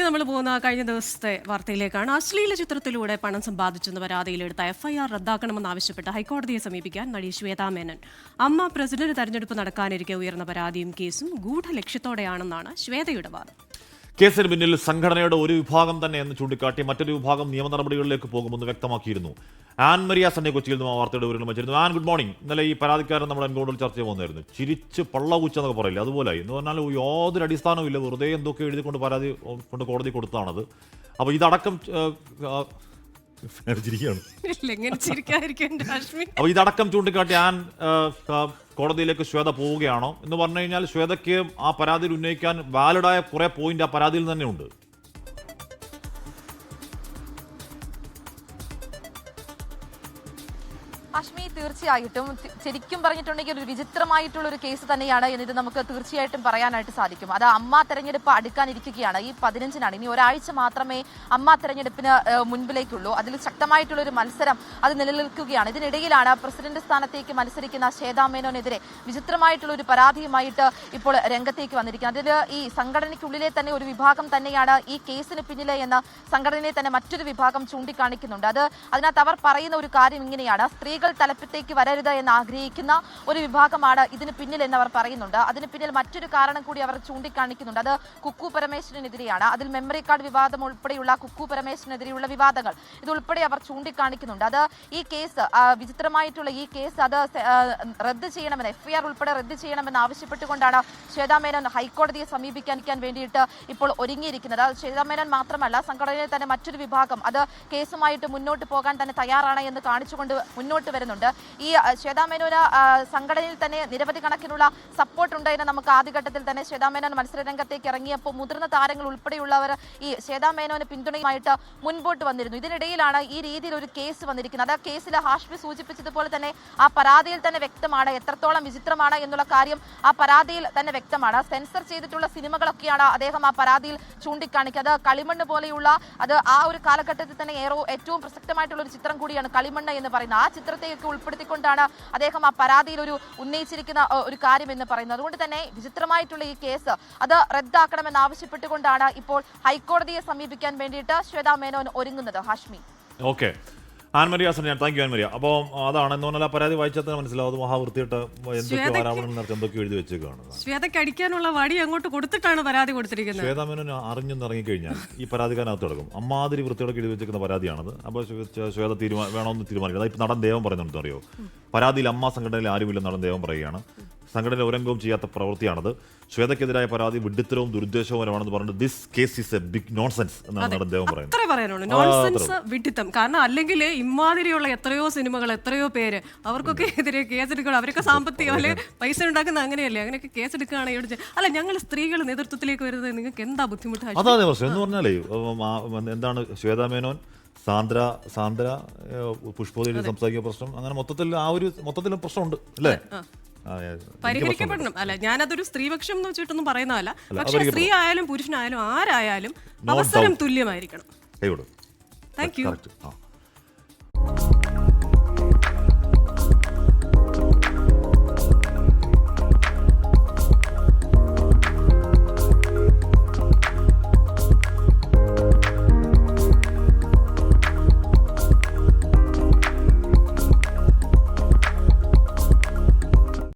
നമ്മൾ പോകുന്ന കഴിഞ്ഞ ദിവസത്തെ വാർത്തയിലേക്കാണ്. അശ്ലീല ചിത്രത്തിലൂടെ പണം സമ്പാദിച്ചെന്ന് പരാതിയിലെടുത്ത FIR റദ്ദാക്കണമെന്നാവശ്യപ്പെട്ട് ഹൈക്കോടതിയെ സമീപിക്കാൻ നടി ശ്വേതാ മേനോൻ. അമ്മ പ്രസിഡന്റ് തെരഞ്ഞെടുപ്പ് നടക്കാനിരിക്കെ ഉയർന്ന പരാതിയും കേസും ഗൂഢലക്ഷ്യത്തോടെയാണെന്നാണ് ശ്വേതയുടെ വാദം. കേസിന് പിന്നിൽ സംഘടനയുടെ ഒരു വിഭാഗം തന്നെ എന്ന് ചൂണ്ടിക്കാട്ടി മറ്റൊരു വിഭാഗം നിയമ നടപടികളിലേക്ക് പോകുമെന്ന് വ്യക്തമാക്കിയിരുന്നു. ആൻ മരിയ സണ്ണി കൊച്ചിയിൽ നിന്നും ആ വാർത്തയുടെ വിവരം വെച്ചിരുന്നു. An, good morning. ഇന്നലെ ഈ പരാതിക്കാരൻ നമ്മുടെ എൻകൗണ്ടറിൽ ചർച്ച പോകുന്നതായിരുന്നു. ചിരിച്ച് പള്ളകൂച്ച എന്നൊക്കെ പറയില്ല, അതുപോലായി എന്ന് പറഞ്ഞാൽ യാതൊരു അടിസ്ഥാനവും ഇല്ല, വെറുതെ എന്തൊക്കെ എഴുതിക്കൊണ്ട് പരാതി കൊണ്ട് കോടതി കൊടുത്താണത്. അപ്പോൾ ഇതടക്കം അപ്പോൾ ഇതടക്കം ചൂണ്ടിക്കാട്ടി ആൻ കോടതിയിലേക്ക് ശ്വേത പോവുകയാണോ എന്ന് പറഞ്ഞു കഴിഞ്ഞാൽ ശ്വേതയ്ക്ക് ആ പരാതിയിൽ ഉന്നയിക്കാൻ വാലിഡായ കുറെ പോയിന്റ് ആ പരാതിയിൽ തന്നെ ഉണ്ട്. അശ്മി, തീർച്ചയായിട്ടും ശരിക്കും പറഞ്ഞിട്ടുണ്ടെങ്കിൽ ഒരു വിചിത്രമായിട്ടുള്ള ഒരു കേസ് തന്നെയാണ് എന്നിട്ട് നമുക്ക് തീർച്ചയായിട്ടും പറയാനായിട്ട് സാധിക്കും. അത് അമ്മ തെരഞ്ഞെടുപ്പ് അടുക്കാനിരിക്കുകയാണ്. ഈ 15-നാണ്, ഇനി ഒരാഴ്ച മാത്രമേ അമ്മ തെരഞ്ഞെടുപ്പിന് മുൻപിലേക്കുള്ളൂ. അതിൽ ശക്തമായിട്ടുള്ള ഒരു മത്സരം അത് നിലനിൽക്കുകയാണ്. ഇതിനിടയിലാണ് പ്രസിഡന്റ് സ്ഥാനത്തേക്ക് മത്സരിക്കുന്ന ശ്വേതാ മേനോനെതിരെ വിചിത്രമായിട്ടുള്ള ഒരു പരാതിയുമായിട്ട് ഇപ്പോൾ രംഗത്തേക്ക് വന്നിരിക്കുന്നത്. അതിൽ ഈ സംഘടനയ്ക്കുള്ളിലെ തന്നെ ഒരു വിഭാഗം തന്നെയാണ് ഈ കേസിന് പിന്നിലെ എന്ന് സംഘടനയെ തന്നെ മറ്റൊരു വിഭാഗം ചൂണ്ടിക്കാണിക്കുന്നുണ്ട്. അതിനകത്ത് അവർ പറയുന്ന ഒരു കാര്യം ഇങ്ങനെയാണ്: സ്ത്രീകൾ തലപ്പത്തേക്ക് വരരുത് എന്ന് ആഗ്രഹിക്കുന്ന ഒരു വിഭാഗമാണ് ഇതിന് പിന്നിൽ എന്ന് അവർ പറയുന്നുണ്ട്. അതിന് പിന്നിൽ മറ്റൊരു കാരണം കൂടി അവർ ചൂണ്ടിക്കാണിക്കുന്നുണ്ട്. അത് കുക്കു പരമേശ്വരനെതിരെയാണ്. അതിൽ മെമ്മറി കാർഡ് വിവാദം ഉൾപ്പെടെയുള്ള കുക്കു പരമേശ്വരനെതിരെയുള്ള വിവാദങ്ങൾ ഇതുൾപ്പെടെ അവർ ചൂണ്ടിക്കാണിക്കുന്നുണ്ട്. അത് ഈ കേസ്, വിചിത്രമായിട്ടുള്ള ഈ കേസ് അത് റദ്ദ് ചെയ്യണമെന്ന്, FIR ഉൾപ്പെടെ റദ്ദ് ചെയ്യണമെന്ന് ആവശ്യപ്പെട്ടുകൊണ്ടാണ് ശ്വേതാ മേനോൻ ഹൈക്കോടതിയെ സമീപിക്കാൻ വേണ്ടിയിട്ട് ഇപ്പോൾ ഒരുങ്ങിയിരിക്കുന്നത്. ശ്വേതാ മേനോൻ മാത്രമല്ല, സംഘടനയിൽ തന്നെ മറ്റൊരു വിഭാഗം അത് കേസുമായിട്ട് മുന്നോട്ട് പോകാൻ തന്നെ തയ്യാറാണ് എന്ന് കാണിച്ചുകൊണ്ട് മുന്നോട്ട് വരുന്നുണ്ട്. ഈ ശ്വേതാ മേനോന് സംഘടനയിൽ തന്നെ നിരവധി കണക്കിനുള്ള സപ്പോർട്ട് ഉണ്ട് എന്ന് നമുക്ക് ആദ്യഘട്ടത്തിൽ തന്നെ ശ്വേതാ മേനോൻ മത്സരരംഗത്തേക്ക് ഇറങ്ങിയപ്പോൾ മുതിർന്ന താരങ്ങൾ ഉൾപ്പെടെയുള്ളവർ ഈ ശ്വേതാ മേനോന് പിന്തുണയുമായിട്ട് മുൻപോട്ട് വന്നിരുന്നു. ഇതിനിടയിലാണ് ഈ രീതിയിൽ ഒരു കേസ് വന്നിരിക്കുന്നത്. ആ കേസിൽ ഹാഷ്മി സൂചിപ്പിച്ചതുപോലെ തന്നെ ആ പരാതിയിൽ തന്നെ വ്യക്തമാണ് എത്രത്തോളം വിചിത്രമാണ് എന്നുള്ള കാര്യം. ആ പരാതിയിൽ തന്നെ വ്യക്തമാണ്. സെൻസർ ചെയ്തിട്ടുള്ള സിനിമകളൊക്കെയാണ് അദ്ദേഹം ആ പരാതിയിൽ ചൂണ്ടിക്കാണിക്കുന്നത്. കളിമണ്ണ് പോലെയുള്ള അത് ആ ഒരു കാലഘട്ടത്തിൽ തന്നെ ഏറ്റവും പ്രസക്തമായിട്ടുള്ള ഒരു ചിത്രം കൂടിയാണ് കളിമണ്ണ് എന്ന് പറയുന്നത്. ആ ചിത്രത്തെയൊക്കെ ഉൾപ്പെടുത്തിക്കൊണ്ടാണ് അദ്ദേഹം ആ പരാതിയിൽ ഉന്നയിച്ചിരിക്കുന്ന ഒരു കാര്യം എന്ന് പറയുന്നത്. അതുകൊണ്ട് തന്നെ വിചിത്രമായിട്ടുള്ള ഈ കേസ് അത് റദ്ദാക്കണമെന്ന് ആവശ്യപ്പെട്ടുകൊണ്ടാണ് ഇപ്പോൾ ഹൈക്കോടതിയെ സമീപിക്കാൻ വേണ്ടിയിട്ട് ശ്വേതാ മേനോൻ ഒരുങ്ങുന്നത്. Hashmi, okay. Ann Maria Sunny, thank you Ann Maria. അപ്പോൾ അതാണ് എന്ന് പറഞ്ഞാൽ ആ പരാതി വായിച്ചാൽ തന്നെ മനസ്സിലാവും. അത് മഹാവൃത്തിയിട്ട് എന്തൊക്കെ ആരാവണം നടത്തി എന്തൊക്കെ എഴുതി വെച്ചേക്കാണ്. ശ്വേതയ്ക്ക് അടിക്കാനുള്ള വടി അങ്ങോട്ട് കൊടുത്തിട്ടാണ് പരാതി കൊടുത്തിരിക്കുന്നത്. ശ്വേതാ മേനോൻ അറിഞ്ഞെന്ന് ഇറങ്ങിക്കഴിഞ്ഞാൽ ഈ പരാതിക്കാരനകത്ത് കിടക്കും. അമ്മാതിരി വൃത്തിയോടൊക്കെ എഴുതി വെച്ചിരിക്കുന്ന പരാതിയാണത്. അപ്പോൾ ശ്വേത വേണമെന്ന് തീരുമാനിക്കുന്നത്. ഇപ്പം നടൻ ദേവം പറയുന്നുണ്ട്, അറിയോ? പരാതിയിൽ അമ്മ സംഘടനയിൽ ആരുമില്ല നടൻ ദേവം പറയുകയാണ്. സംഘടനയിൽ ഒരംഗവും ചെയ്യാത്ത പ്രവൃത്തിയാണത്. ശ്വേതയ്ക്കെതിരായ പരാതി വിഡ്ഢിത്തരവും ദുരുദ്ദേശവുമാണെന്ന് പറഞ്ഞിട്ട് this case is a big nonsense എന്നാണ് നടൻ ദേവം പറയുന്നത്. അത്രേ പറയാനുള്ളൂ, നോൺസെൻസ്, വിഡ്ഢിത്തം. കാരണം അല്ലെങ്കിൽ ഇമാതിരിയുള്ള എത്രയോ സിനിമകൾ, എത്രയോ പേര് അവർക്കൊക്കെ എതിരെ കേസെടുക്കണം. അവരൊക്കെ സാമ്പത്തികം അല്ലെ പൈസ ഉണ്ടാക്കുന്ന അങ്ങനെയല്ലേ, അങ്ങനെയൊക്കെ കേസെടുക്കുകയാണ്. അല്ല, ഞങ്ങൾ സ്ത്രീകൾ നേതൃത്വത്തിലേക്ക് വരുന്നത് നിങ്ങൾക്ക് എന്താ ബുദ്ധിമുട്ട്? അതാണ് പ്രശ്നം എന്ന് പറഞ്ഞാലേ, എന്താണ് ശ്വേതാ മേനോൻ, സാന്ദ്ര പുഷ്പോദി സംസാരിക്കുന്ന പ്രശ്നം, അങ്ങനെ മൊത്തത്തിൽ പ്രശ്നമുണ്ട് അല്ലേ? പരിഹരിക്കപ്പെടണം. അല്ല, ഞാനതൊരു സ്ത്രീപക്ഷം എന്ന് വെച്ചിട്ടൊന്നും പറയുന്നതല്ല. പക്ഷേ സ്ത്രീ ആയാലും പുരുഷനായാലും ആരായാലും അവസരം തുല്യമായിരിക്കണം. Thank you.